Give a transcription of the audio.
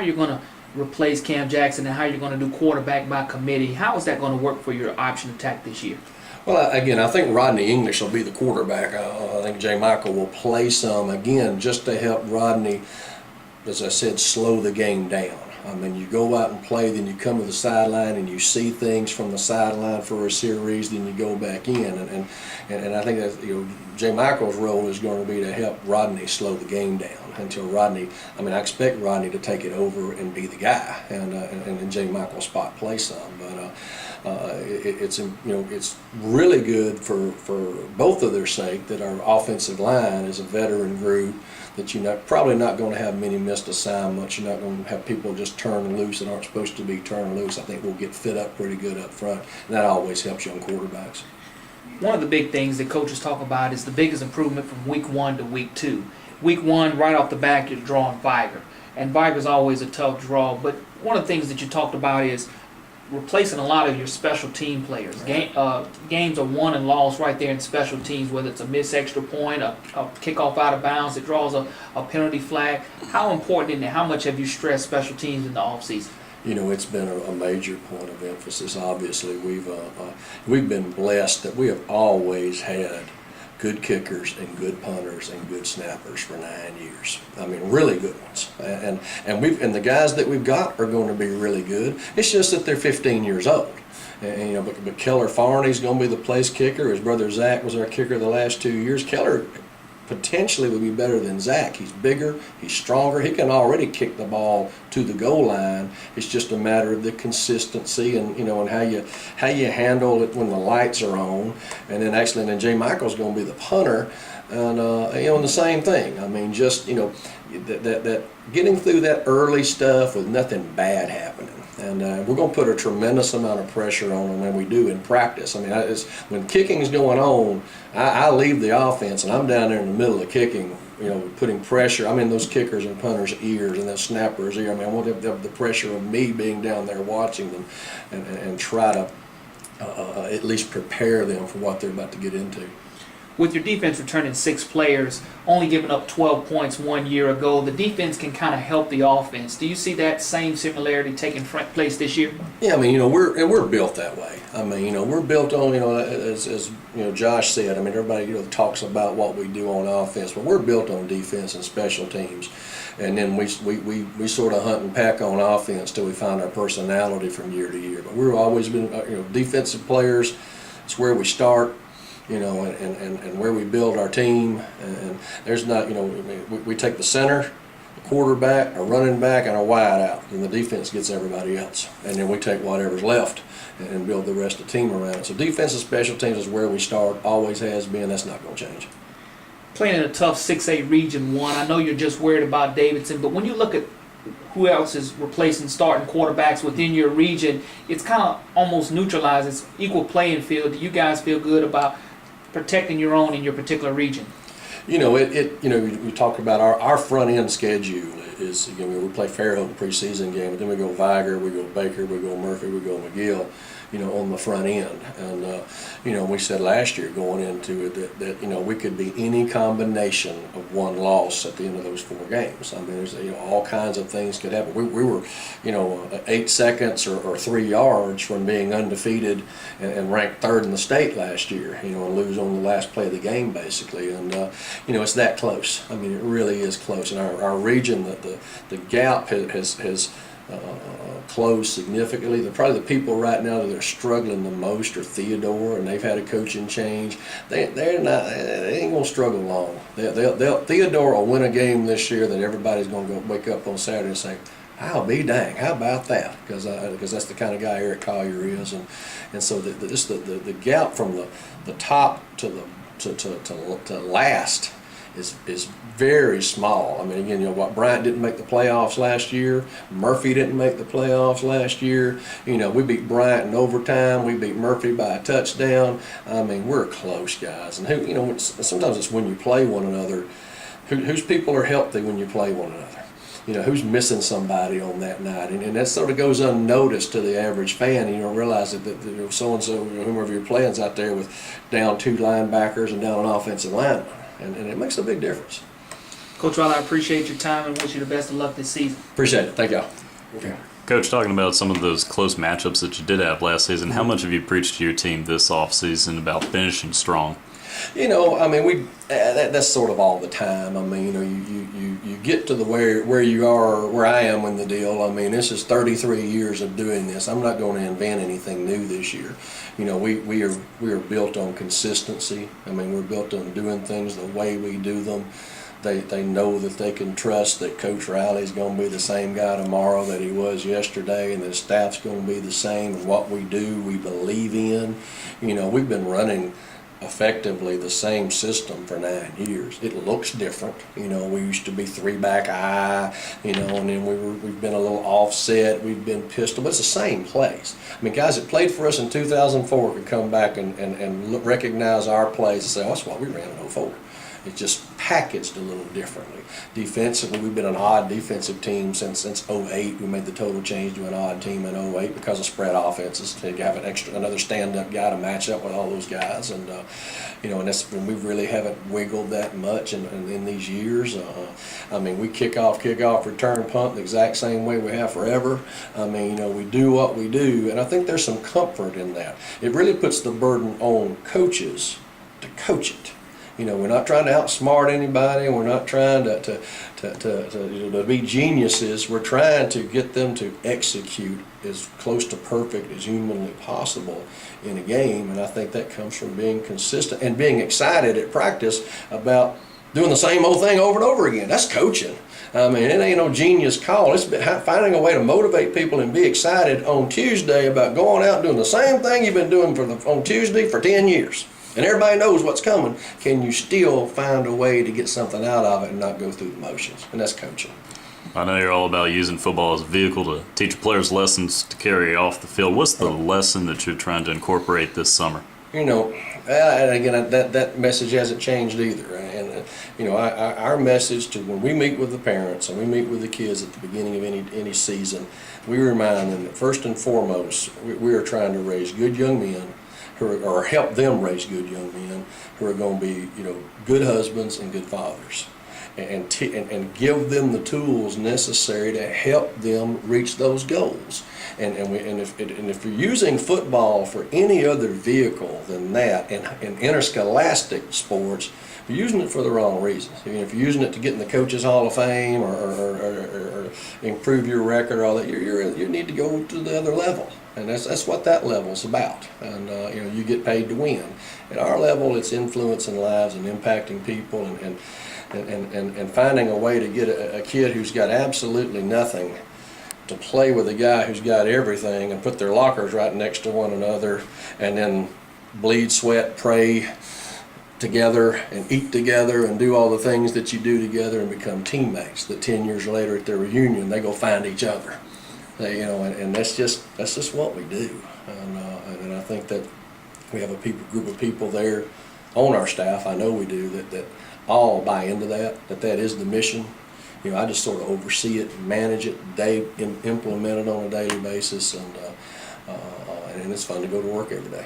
you're going to replace Cam Jackson and how you're going to do quarterback by committee. How is that going to work for your option attack this year? Well, again, I think Rodney English will be the quarterback. I think J. Michael will play some, again, just to help Rodney, as I said, slow the game down. I mean, you go out and play, then you come to the sideline and you see things from the sideline for a series, then you go back in. And I think that, J. Michael's role is going to be to help Rodney slow the game down until Rodney, I expect Rodney to take it over and be the guy, and J. Michael's spot play some. But it's really good for both of their sake that our offensive line is a veteran group, that you're probably not going to have many missed assignments. You're not going to have people just turn loose that aren't supposed to be turned loose. I think we'll get fit up pretty good up front, and that always helps young quarterbacks. One of the big things that coaches talk about is the biggest improvement from week 1 to week 2. Week 1, right off the back, you're drawing Viger, and Viger's always a tough draw. But one of the things that you talked about is replacing a lot of your special team players. Games are won and lost right there in special teams, whether it's a missed extra point, a kickoff out of bounds, it draws a penalty flag. How important and how much have you stressed special teams in the offseason? It's been a major point of emphasis. Obviously, we've been blessed that we have always had good kickers and good punters and good snappers for 9 years. Really good ones. And the guys that we've got are going to be really good. It's just that they're 15 years old. But Keller Farney's going to be the place kicker. His brother Zach was our kicker the last 2 years. Keller potentially would be better than Zach. He's bigger, he's stronger, he can already kick the ball to the goal line. It's just a matter of the consistency and and how you handle it when the lights are on. And then J. Michael's going to be the punter, and and the same thing. That getting through that early stuff with nothing bad happening. And we're going to put a tremendous amount of pressure on them, and we do in practice. When kicking's going on, I leave the offense, and I'm down there in the middle of kicking, putting pressure. I'm in those kickers and punters' ears and those snappers' ears. I want the pressure of me being down there watching them and try to at least prepare them for what they're about to get into. With your defense returning 6 players, only giving up 12 points 1 year ago, the defense can kind of help the offense. Do you see that same similarity taking place this year? Yeah, we're built that way. We're built on, as Josh said. Everybody talks about what we do on offense, but we're built on defense and special teams. And then we sort of hunt and peck on offense till we find our personality from year to year. But we've always been, defensive players. It's where we start. And where we build our team, and there's not, we take the center, a quarterback, a running back, and a wide out, and the defense gets everybody else, and then we take whatever's left and build the rest of the team around it. So defense and special teams is where we start, always has been. That's not going to change. Playing in a tough 6A Region 1, I know you're just worried about Davidson, but when you look at who else is replacing starting quarterbacks within your region, it's kind of almost neutralized. It's equal playing field. Do you guys feel good about protecting your own in your particular region? We talk about our front end schedule is, we play Fairhope preseason game, but then we go Viger, we go Baker, we go Murphy, we go McGill, on the front end. And, we said last year going into it that we could be any combination of one loss at the end of those 4 games. There's, all kinds of things could happen. We were, 8 seconds or 3 yards from being undefeated and ranked 3rd in the state last year, and lose on the last play of the game basically. And, it's that close. It really is close. And our region, the gap has closed significantly. Probably the people right now that are struggling the most are Theodore, and they've had a coaching change. They ain't gonna struggle long. Theodore will win a game this year that everybody's gonna go wake up on Saturday and say, "I'll be dang, how about that?" Because that's the kind of guy Eric Collier is, and so the gap from the top to last is very small. What Bryant didn't make the playoffs last year. Murphy didn't make the playoffs last year. We beat Bryant in overtime. We beat Murphy by a touchdown. We're close, guys. And sometimes it's when you play one another. Whose people are healthy when you play one another? Who's missing somebody on that night, and that sort of goes unnoticed to the average fan. And you don't realize that so-and-so, whomever you're playing, is out there with down 2 linebackers and down an offensive lineman. And it makes a big difference. Coach Riley, I appreciate your time and wish you the best of luck this season. Appreciate it. Thank y'all. Okay. Coach, talking about some of those close matchups that you did have last season, how much have you preached to your team this offseason about finishing strong? You know, I mean, that's sort of all the time. I mean, you know, you get to the where you are, where I am in the deal. I mean, this is 33 years of doing this. I'm not going to invent anything new this year. You know, we are built on consistency. I mean, we're built on doing things the way we do them. They know that they can trust that Coach Riley's going to be the same guy tomorrow that he was yesterday, and the staff's going to be the same. And what we do, we believe in. You know, we've been running effectively the same system for 9 years. It looks different. You know, we used to be 3-back eye, you know, and then we've been a little offset, we've been pistol, but it's the same plays. I mean, guys that played for us in 2004 could come back and recognize our plays and say, oh, that's what we ran in '04. It's just packaged a little differently. Defensively, we've been an odd defensive team since '08. We made the total change to an odd team in '08 because of spread offenses. To have another stand-up guy to match up with all those guys, and you know, and that's when we really haven't wiggled that much in these years. I mean, we kick off, return, punt the exact same way we have forever. I mean, you know, we do what we do, and I think there's some comfort in that. It really puts the burden on coaches to coach it. You know, we're not trying to outsmart anybody. We're not trying to be geniuses. We're trying to get them to execute as close to perfect as humanly possible in a game. And I think that comes from being consistent and being excited at practice about doing the same old thing over and over again. That's coaching. I mean, it ain't no genius call. It's finding a way to motivate people and be excited on Tuesday about going out and doing the same thing you've been doing on Tuesday for 10 years. And everybody knows what's coming. Can you still find a way to get something out of it and not go through the motions? And that's coaching. I know you're all about using football as a vehicle to teach players lessons to carry off the field. What's the lesson that you're trying to incorporate this summer? You know, and again, that message hasn't changed either. And you know, our message to when we meet with the parents and we meet with the kids at the beginning of any season, we remind them that first and foremost, we are trying to raise good young men, or help them raise good young men who are going to be, you know, good husbands and good fathers, and give them the tools necessary to help them reach those goals. And if you're using football for any other vehicle than that, in interscholastic sports, you're using it for the wrong reasons. I mean, if you're using it to get in the Coaches Hall of Fame or improve your record, or all that, you need to go to the other level. And that's what that level's about. And you know, you get paid to win. At our level, it's influencing lives and impacting people, and finding a way to get a kid who's got absolutely nothing to play with a guy who's got everything, and put their lockers right next to one another, and then bleed, sweat, pray together and eat together and do all the things that you do together and become teammates that 10 years later at their reunion they go find each other. You know, and that's just what we do, and I think that we have a group of people there on our staff. I know we do that all buy into that is the mission. You know, I just sort of oversee it, manage it, implement it on a daily basis, and it's fun to go to work every day.